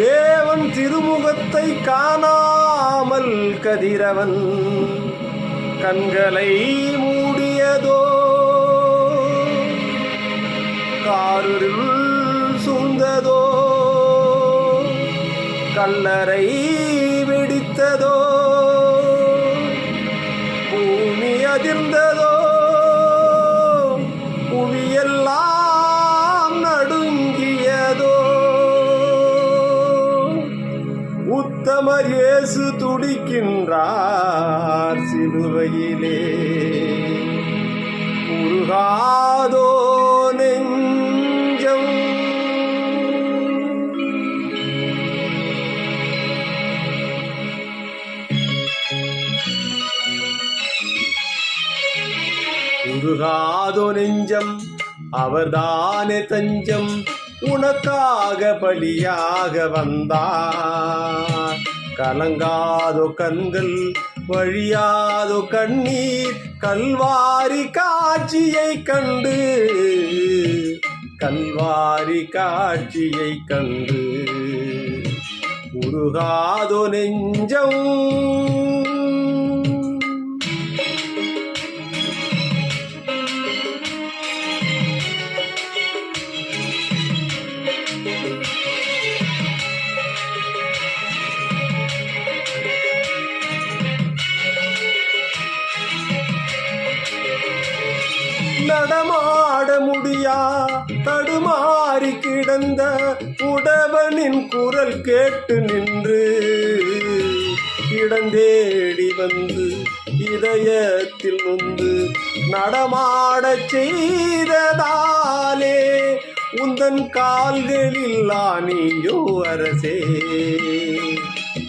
தேவன் திருமுகத்தை காணாமல் கதிரவன் கண்களை மூடியதோ, காரிருள் சூழ்ந்ததோ, கல்லறை வெடித்ததோ, பூமி அதிர்ந்ததோ, புவியெல்லாம் நடுங்கியதோ. உத்தமர் இயேசு துடிக்கின்றார் சிலுவையிலே, உருகாதோ நெஞ்சம். உருகாதோ நெஞ்சம், அவர்தானே தஞ்சம், உனக்காக பலியாக வந்தார். கலங்காதோ கண்கள், வழியாதோ கண்ணீர், கல்வாரி காட்சியை கண்டு, கல்வாரி காட்சியை கண்டு உருகாதோ நெஞ்சம். நடமாட முடியா தடுமாறி கிடந்த உடவனின் குரல் கேட்டு நின்று, இடந்தேடி வந்து இதயத்தில் நொந்து நடமாடச் செய்ததாலே, உந்தன் கால்களில் ஆணியோ அரசே,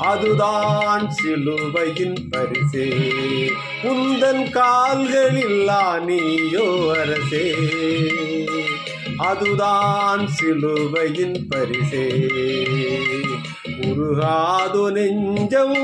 அதுதான் சிலுவையின் பரிசே. உந்தன் கால்களில் ஆணியோ அரசே, அதுதான் சிலுவையின் பரிசே. உருகாதோ நெஞ்சம்.